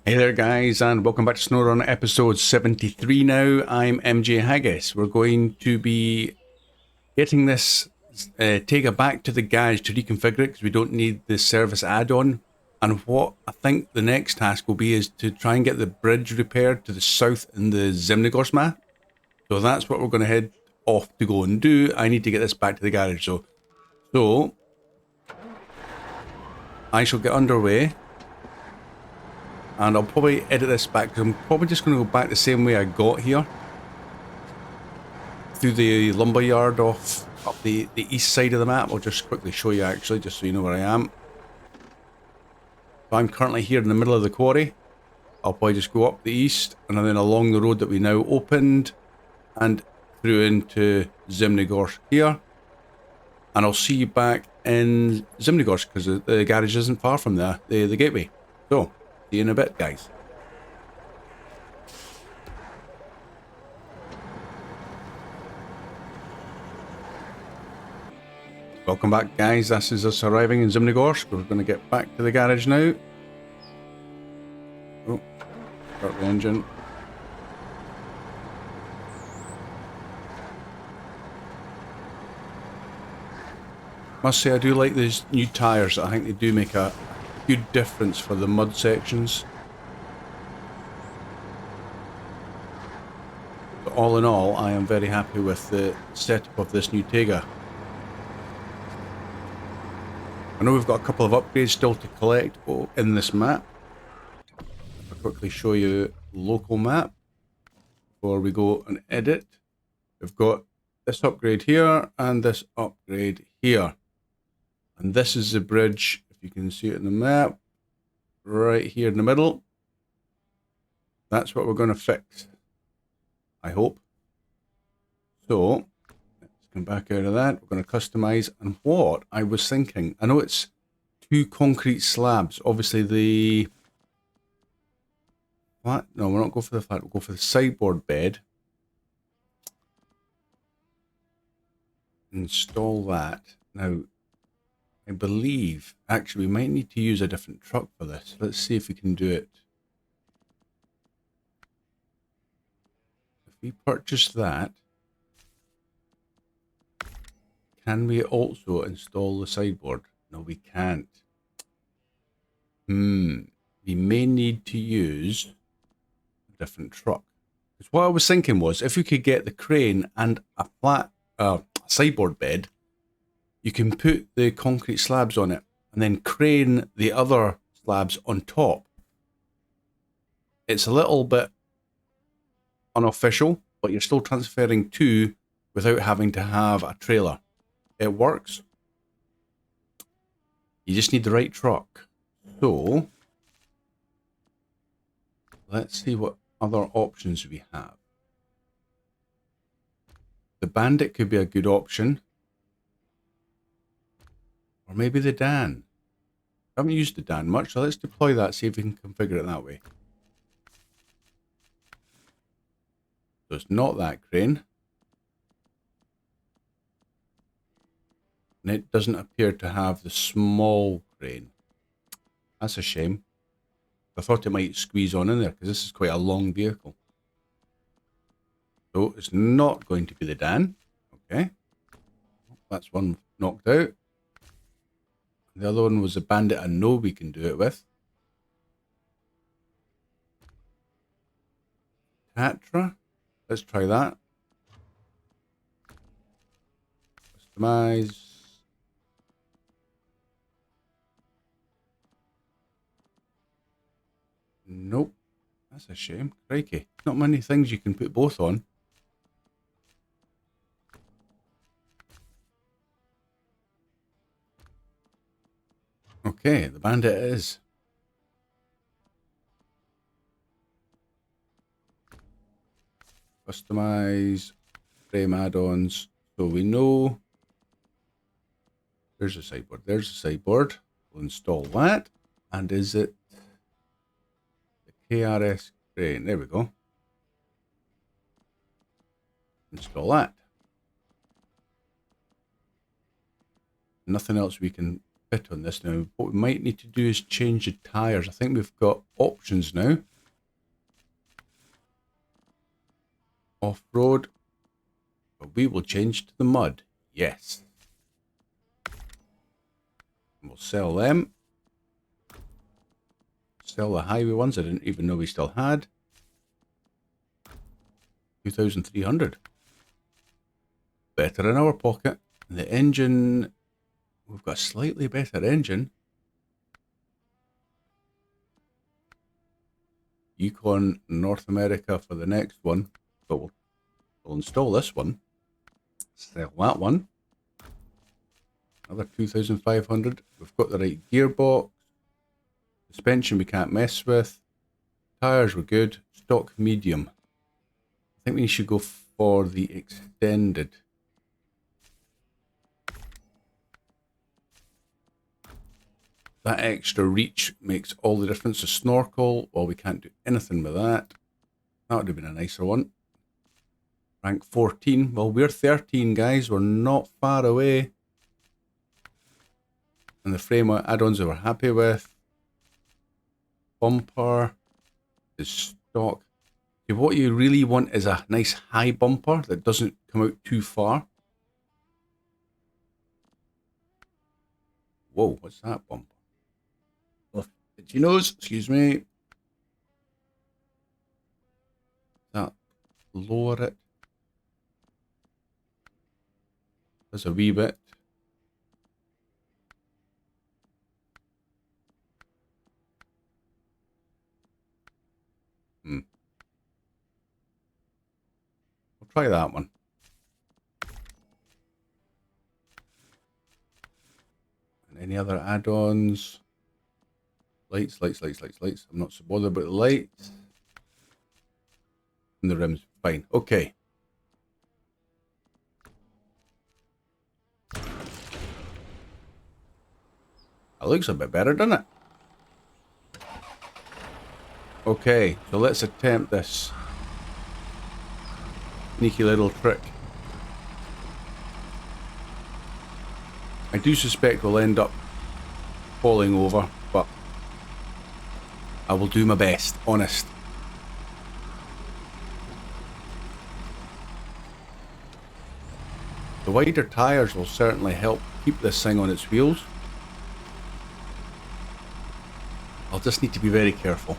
Hey there guys, and welcome back to Snowrunner episode 73 now. I'm MJ Haggis. We're going to be getting this Tega back to the garage to reconfigure it because we don't need the service add-on. And what I think the next task will be is to try and get the bridge repaired to the south in the Zimnegorsk map. So that's what we're going to head off to go and do. I need to get this back to the garage. So I shall get underway. And I'll probably edit this back because I'm probably just going to go back the same way I got here. Through the lumberyard off up the east side of the map. I'll just quickly show you actually, just so you know where I am. So I'm currently here in the middle of the quarry. I'll probably just go up the east and then along the road that we now opened and through into Zimnegorsk here. And I'll see you back in Zimnegorsk because the garage isn't far from the gateway. So, see you in a bit, guys. Welcome back, guys. This is us arriving in Zimnegorsk. We're going to get back to the garage now. Oh, start the engine. Must say I do like these new tyres. I think they do make a good difference for the mud sections. But all in all, I am very happy with the setup of this new Tega. I know we've got a couple of upgrades still to collect in this map. I'll quickly show you local map before we go and edit. We've got this upgrade here and this upgrade here. And this is the bridge, if you can see it in the map, right here in the middle. That's what we're going to fix, I hope. So, let's come back out of that. We're going to customize. And what I was thinking, I know it's 2 concrete slabs. Obviously the flat, no, we're not going for the flat, we'll go for the sideboard bed. Install that. Now, I believe, actually, we might need to use a different truck for this. Let's see if we can do it. If we purchase that, can we also install the sideboard? No, we can't. We may need to use a different truck. Because what I was thinking was, if we could get the crane and a flat sideboard bed, you can put the concrete slabs on it and then crane the other slabs on top. It's a little bit unofficial, but you're still transferring 2 without having to have a trailer. It works. You just need the right truck. So, let's see what other options we have. The Bandit could be a good option. Or maybe the Dan. I haven't used the Dan much, so let's deploy that, see if we can configure it that way. So it's not that crane. And it doesn't appear to have the small crane. That's a shame. I thought it might squeeze on in there, because this is quite a long vehicle. So it's not going to be the Dan. Okay. That's one knocked out. The other one was a Bandit I know we can do it with. Tatra. Let's try that. Customize. Nope. That's a shame. Crikey. Not many things you can put both on. Okay, the Bandit it is. Customize frame add-ons. So we know there's a sideboard. There's a sideboard. We'll install that. And is it the KRS crane? There we go. Install that. Nothing else we can fit on this now. What we might need to do is change the tyres. I think we've got options now. Off-road. But we will change to the mud. Yes. And we'll sell them. Sell the highway ones I didn't even know we still had. 2,300. Better in our pocket. The engine, we've got a slightly better engine. Yukon North America for the next one. But we'll install this one. Sell that one. Another 2,500. We've got the right gearbox. Suspension we can't mess with. Tyres were good. Stock medium. I think we should go for the extended. That extra reach makes all the difference. The snorkel, well, we can't do anything with that. That would have been a nicer one. Rank 14. Well, we're 13, guys. We're not far away. And the frame add-ons that we're happy with. Bumper is stock. Okay, what you really want is a nice high bumper that doesn't come out too far. Whoa, what's that bumper? Itchy nose, excuse me. That lower it. There's a wee bit. I'll try that one. And any other add-ons? Lights. I'm not so bothered about the lights. And the rims, fine. Okay. That looks a bit better, doesn't it? Okay, so let's attempt this sneaky little trick. I do suspect we'll end up falling over, but I will do my best, honest. The wider tyres will certainly help keep this thing on its wheels. I'll just need to be very careful.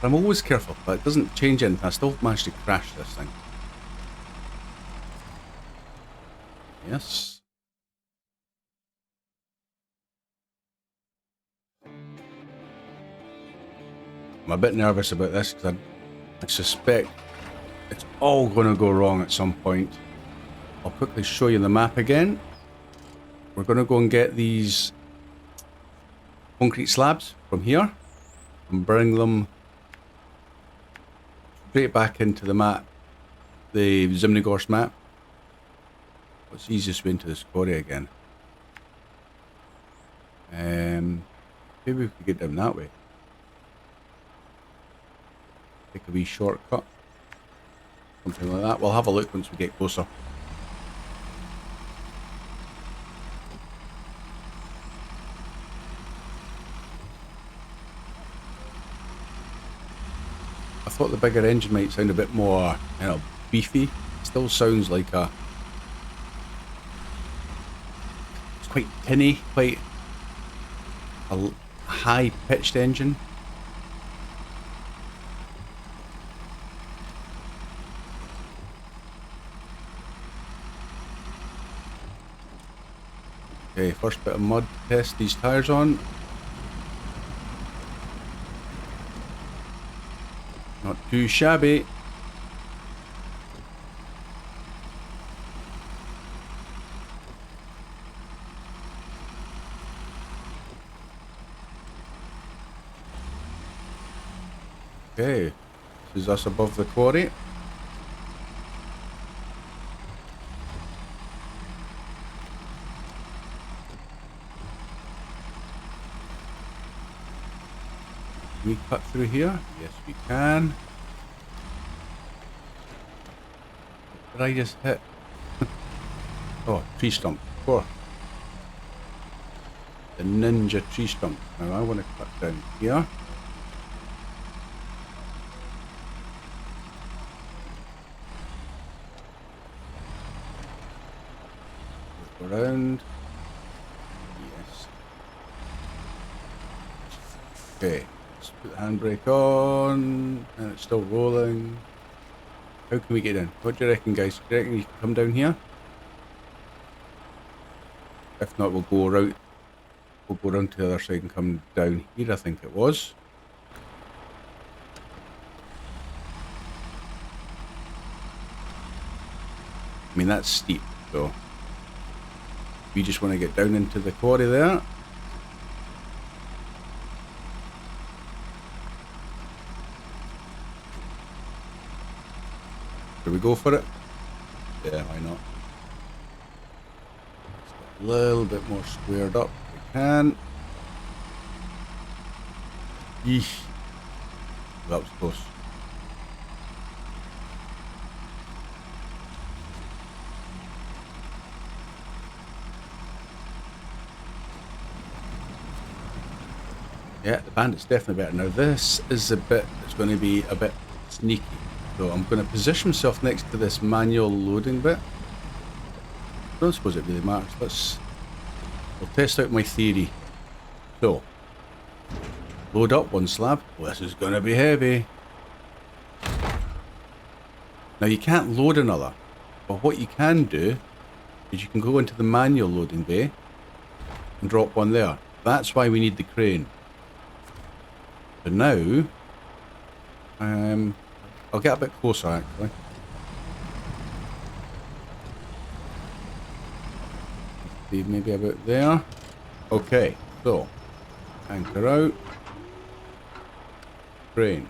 I'm always careful, but it doesn't change anything. I still managed to crash this thing. Yes. I'm a bit nervous about this because I suspect it's all going to go wrong at some point. I'll quickly show you the map again. We're going to go and get these concrete slabs from here and bring them straight back into the map, the Zimnegorsk map. What's the easiest way into this quarry again? Maybe we could get down that way. Take a wee shortcut. Something like that. We'll have a look once we get closer. I thought the bigger engine might sound a bit more, beefy. It still sounds like it's quite tinny, quite a high-pitched engine. Okay, first bit of mud to test these tyres on. Not too shabby. Okay, this is us above the quarry. Can we cut through here? Yes, we can. What did I just hit? Oh, tree stump. for? The ninja tree stump. Now I want to cut down here. Look around. Yes. Okay. Let's put the handbrake on. And it's still rolling. How can we get in? What do you reckon, guys? Do you reckon you can come down here? If not, we'll go around. We'll go around to the other side and come down here, I think it was. I mean, that's steep, so we just want to get down into the quarry there. Should we go for it? Yeah, why not? Let's get a little bit more squared up if we can. Yeesh. That was close. Yeah, the Bandit's definitely better. Now this is a bit, it's going to be a bit sneaky. So I'm going to position myself next to this manual loading bit. I don't suppose it really matters. We'll test out my theory. So, load up one slab. Well, this is going to be heavy. Now you can't load another. But what you can do is you can go into the manual loading bay and drop one there. That's why we need the crane. So now, I'll get a bit closer actually. See, maybe about there. Okay, so anchor out. Crane.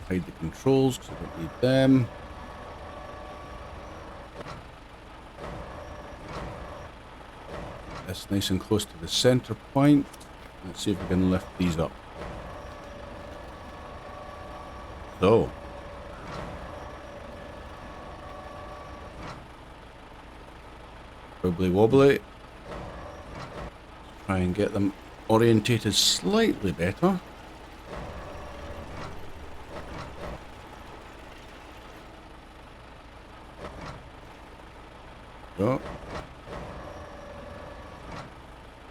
Hide the controls because I don't need them. That's nice and close to the center point. Let's see if we can lift these up. So. Wibbly wobbly. Try and get them orientated slightly better. So.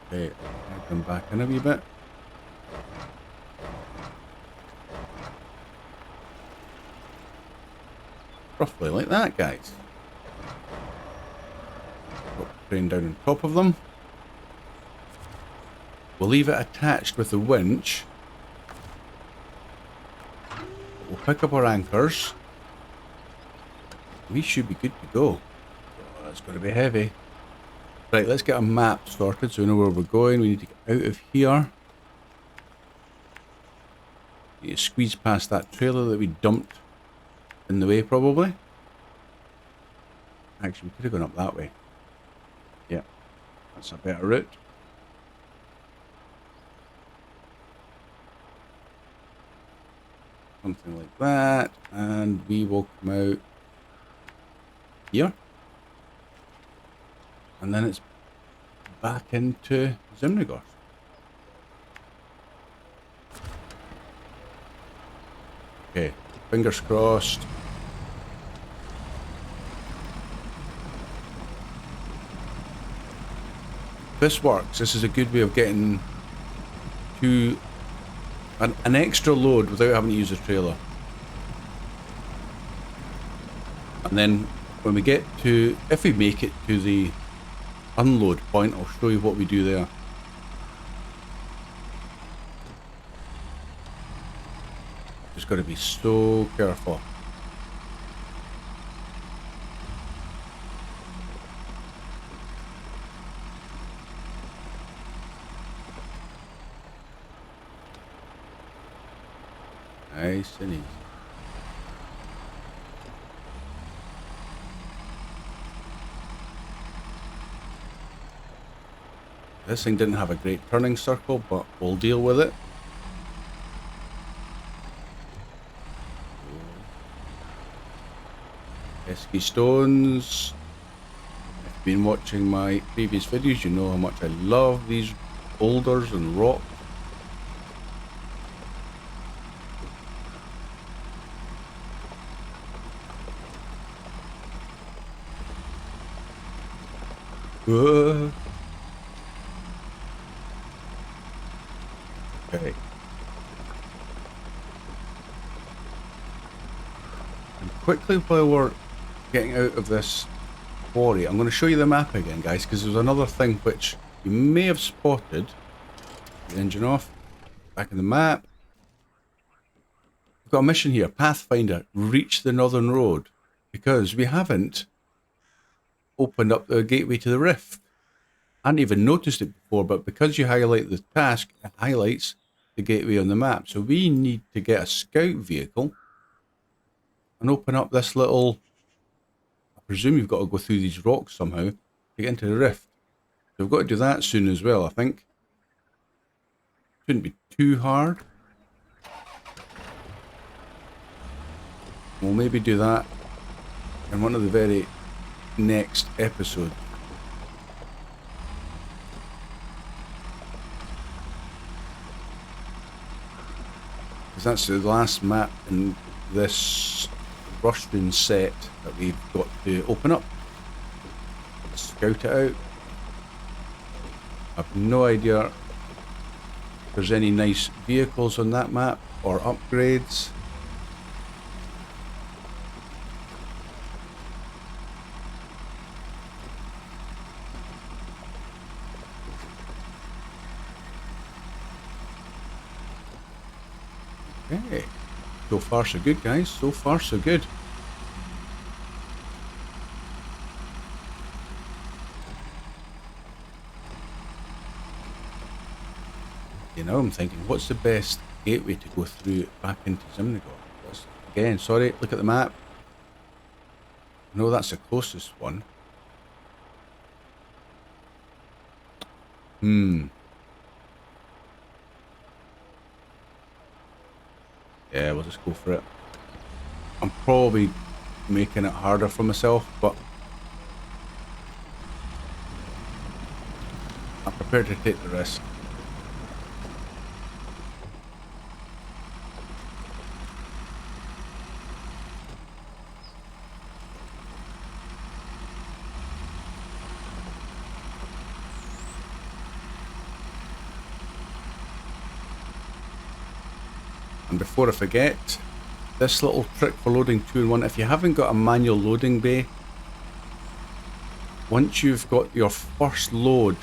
Okay, drag them back in a wee bit. Roughly like that, guys. Put the crane down on top of them. We'll leave it attached with the winch. We'll pick up our anchors. We should be good to go. Oh, that's going to be heavy. Right, let's get a map sorted so we know where we're going. We need to get out of here. Need to squeeze past that trailer that we dumped in the way, probably. Actually, we could have gone up that way. Yeah, that's a better route. Something like that, and we will come out here. And then it's back into Zimnegorsk. Okay, fingers crossed. This works. This is a good way of getting to an extra load without having to use a trailer. And then when we get to, if we make it to the unload point, I'll show you what we do there. Just got to be so careful. Nice and easy. This thing didn't have a great turning circle, but we'll deal with it. Pesky stones. been watching my previous videos, you know how much I love these boulders and rocks. Okay. And quickly, while we're getting out of this quarry, I'm going to show you the map again, guys, because there's another thing which you may have spotted. The engine off. Back in the map. We've got a mission here. Pathfinder, reach the northern road. Because we haven't opened up the gateway to the rift. I hadn't even noticed it before, but because you highlight the task, it highlights the gateway on the map. So we need to get a scout vehicle and open up this little... I presume you've got to go through these rocks somehow to get into the rift. So we've got to do that soon as well, I think. Shouldn't be too hard. We'll maybe do that in one of the very next episodes. Because that's the last map in this Russian set that we've got to open up. Scout it out. I've no idea if there's any nice vehicles on that map or upgrades. Okay, so far so good, guys. So far so good. You know, I'm thinking, what's the best gateway to go through back into Zimnegorsk? Again, sorry, look at the map. No, that's the closest one. Yeah, we'll just go for it. I'm probably making it harder for myself, but I'm prepared to take the risk. And before I forget, this little trick for loading 2 in 1, if you haven't got a manual loading bay, once you've got your first load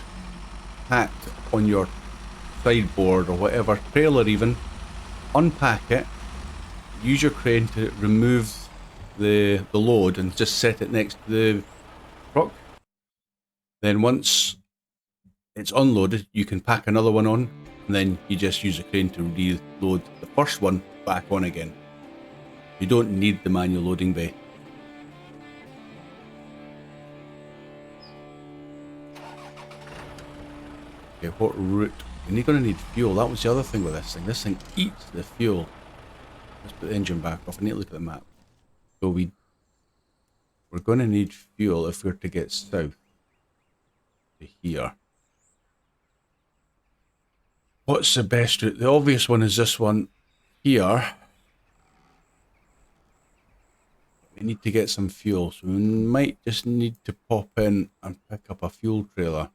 packed on your sideboard or whatever, trailer even, unpack it, use your crane to remove the load and just set it next to the truck. Then once it's unloaded, you can pack another one on, and then you just use a crane to reload the first one back on again. You don't need the manual loading bay. Okay, what route? You're going to need fuel. That was the other thing with this thing. This thing eats the fuel. Let's put the engine back off. I need to look at the map. So we're going to need fuel if we're to get south to here. What's the best route? The obvious one is this one here. We need to get some fuel, so we might just need to pop in and pick up a fuel trailer.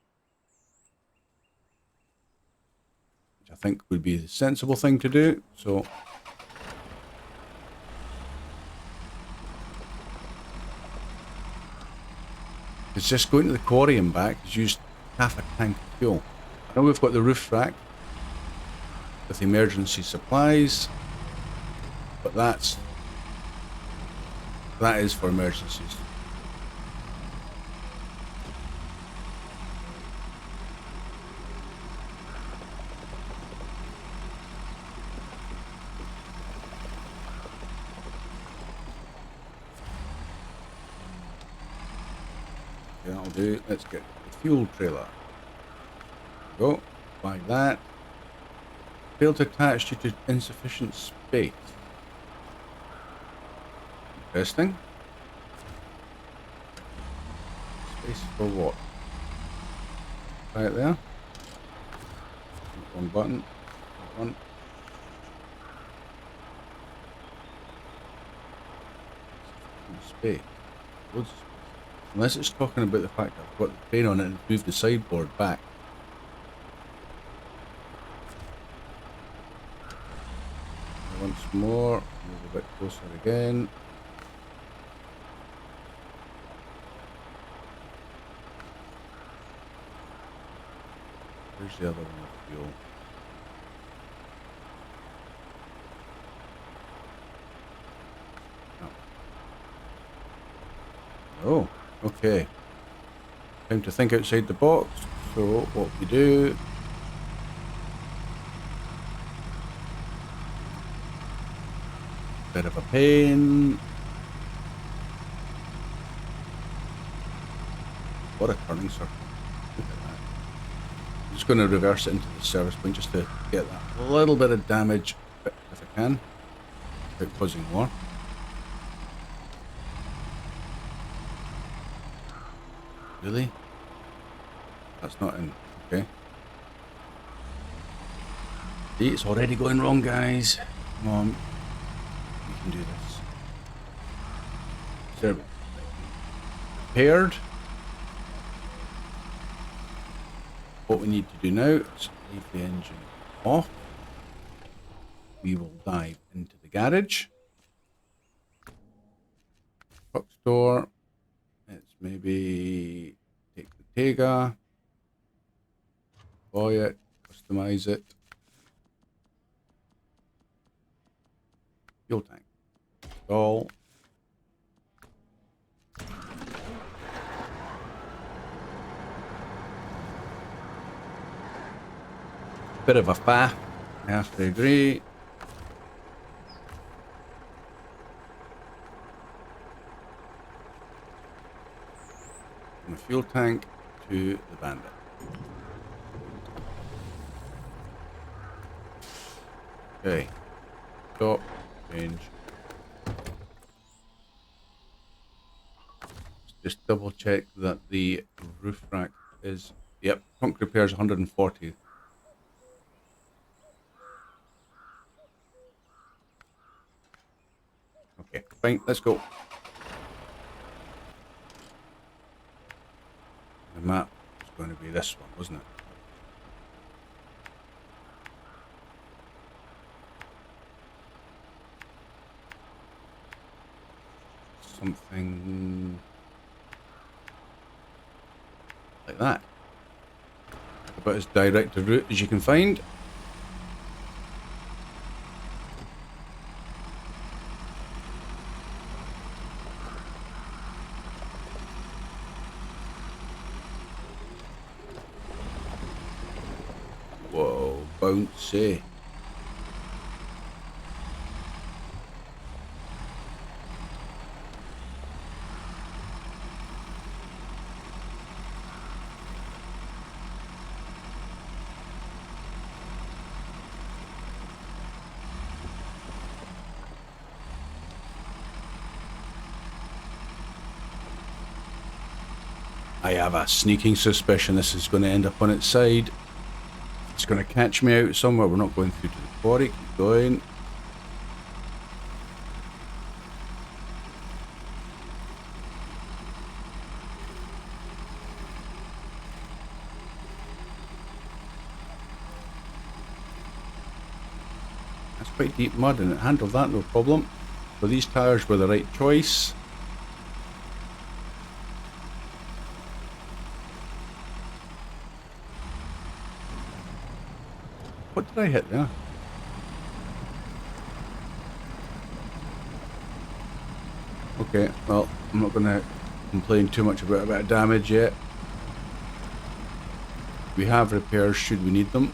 Which I think would be the sensible thing to do, so... It's just going to the quarry and back is used half a tank of fuel. I know we've got the roof rack with emergency supplies, but that is for emergencies. Okay, that'll do. Let's get the fuel trailer. Go, buy that. Failed to attach due to insufficient space. Interesting. Space for what? Right there. Wrong button. That one. Space. Loads of space. Unless it's talking about the fact that I've got the train on it and moved the sideboard back. Once more, move a bit closer again. Where's the other one of fuel? Oh, okay. Time to think outside the box. So what we do... Bit of a pain. What a turning circle. Look at that. I'm just going to reverse it into the service point just to get that little bit of damage if I can, without causing more. Really? That's not in. Okay. See, it's already going wrong, guys. Come on. We can do this. Is repaired? What we need to do now is leave the engine off. We will dive into the garage. Truck store. Let's maybe take the Tega, buy it, customize it. Fuel tank. Install. Bit of a faff, I have to agree. From the fuel tank to the Bandit. Okay. Stop. Change. Just double check that the roof rack is... Yep, trunk repairs 140. Okay, fine, let's go. The map is going to be this one, wasn't it? Something like that. About as direct a route as you can find. Whoa, bouncy. I have a sneaking suspicion this is going to end up on its side. It's going to catch me out somewhere. We're not going through to the quarry. Keep going. That's quite deep mud and it handled that no problem. So these tires were the right choice. What did I hit there? Okay, well, I'm not going to complain too much about a bit of damage yet. We have repairs should we need them.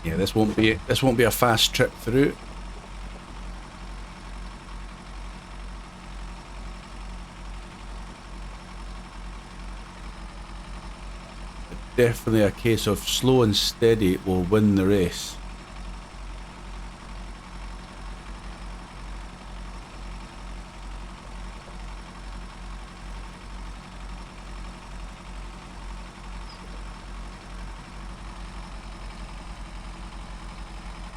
Yeah, this won't be a fast trip through. definitely a case of slow and steady will win the race.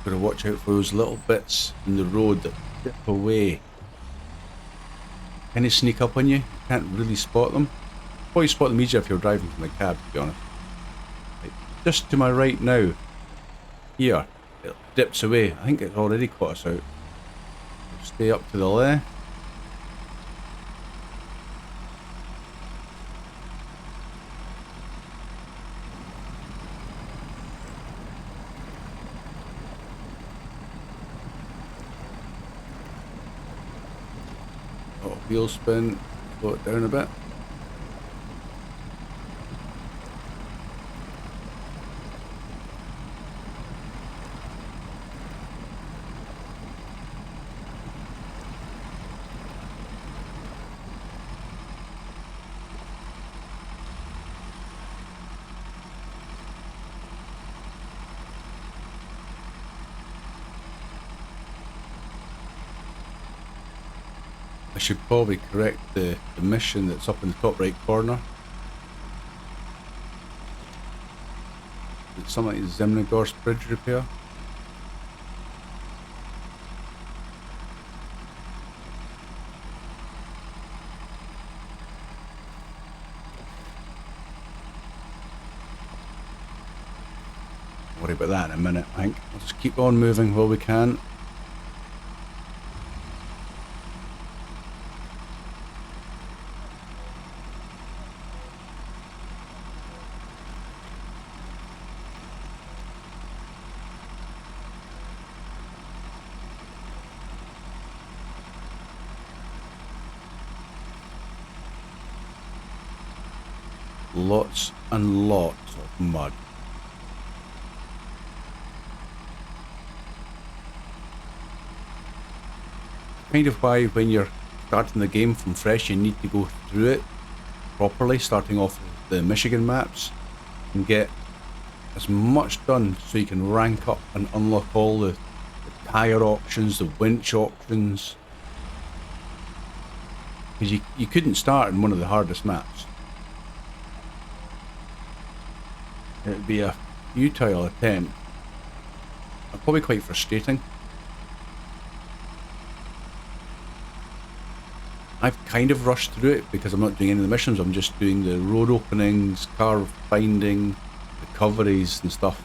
Gotta watch out for those little bits in the road that dip away. Can they sneak up on you? You can't really spot them. Probably spot them easier if you're driving from the cab, to be honest. Right, just to my right now, here, it dips away. I think it's already caught us out. Stay up to the left. Oh, wheel spin. Slow it down a bit. I should probably correct the mission that's up in the top right corner. It's something like Zimnegorsk Bridge Repair. Don't worry about that in a minute, I think. Let's just keep on moving while we can. Lots and lots of mud. Kind of why when you're starting the game from fresh you need to go through it properly, starting off with the Michigan maps and get as much done so you can rank up and unlock all the tyre options, the winch options. Because you couldn't start in one of the hardest maps. It would be a futile attempt. And probably quite frustrating. I've kind of rushed through it because I'm not doing any of the missions. I'm just doing the road openings, car finding, recoveries and stuff.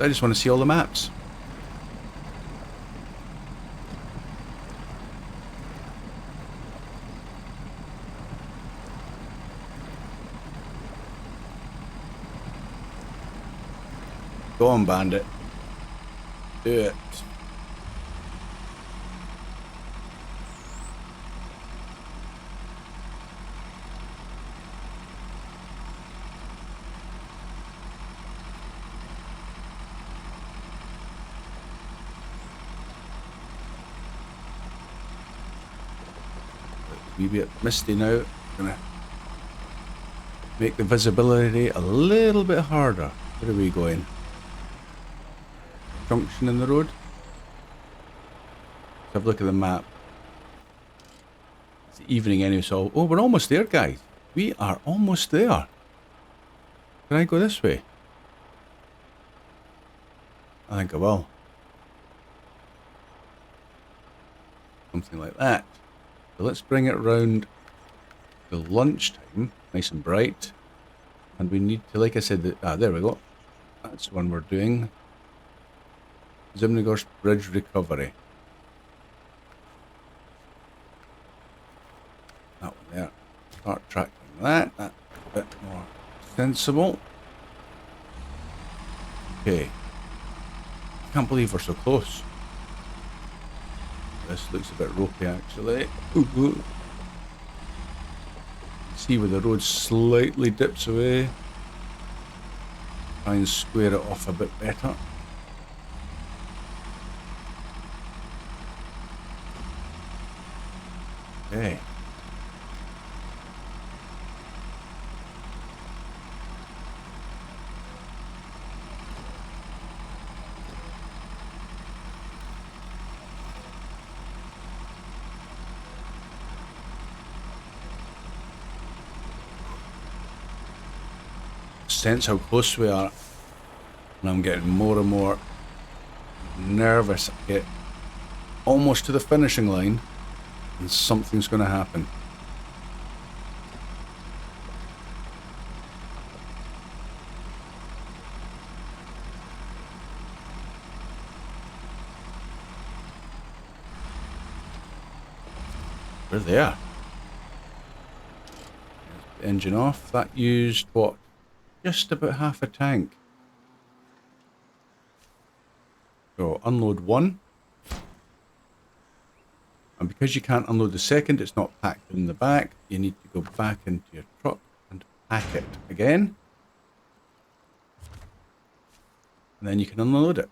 I just want to see all the maps. Go on, Bandit. Do it. A wee bit misty now. Gonna make the visibility a little bit harder. Where are we going? Junction in the road. Let's have a look at the map. It's evening anyway, so oh, we're almost there, guys. We are almost there. Can I go this way? I think I will. Something like that. So let's bring it round to lunchtime, nice and bright. And we need to, like I said, there we go. That's the one we're doing. Zimnegorsk Bridge Recovery. That one there. Start tracking that. That's a bit more sensible. Okay. Can't believe we're so close. This looks a bit ropey actually. Ooh. See where the road slightly dips away. Try and square it off a bit better. Okay, sense how close we are. And I'm getting more and more nervous. I get almost to the finishing line and something's going to happen. We're there. Engine off. That used what? Just about half a tank. So unload one. And because you can't unload the second, it's not packed in the back. You need to go back into your truck and pack it again. And then you can unload it.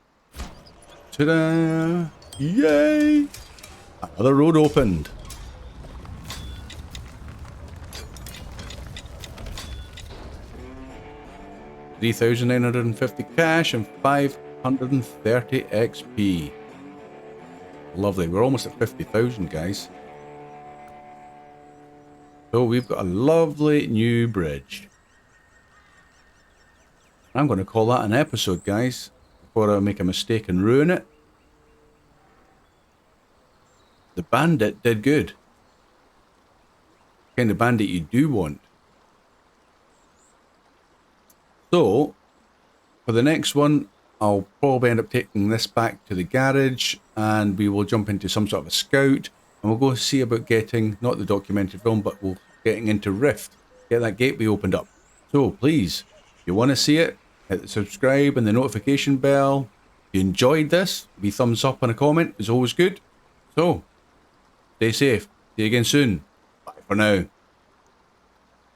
Ta-da! Yay! Another road opened. 3,950 cash and 530 XP. Lovely. We're almost at 50,000, guys. So we've got a lovely new bridge. I'm going to call that an episode, guys, before I make a mistake and ruin it. The Bandit did good. The kind of bandit you do want. So, for the next one, I'll probably end up taking this back to the garage and we will jump into some sort of a scout and we'll go see about getting, not the documented film, but we'll getting into Rift, get that gateway opened up. So please, if you want to see it, hit the subscribe and the notification bell. If you enjoyed this, be thumbs up and a comment is always good. So, stay safe. See you again soon. Bye for now.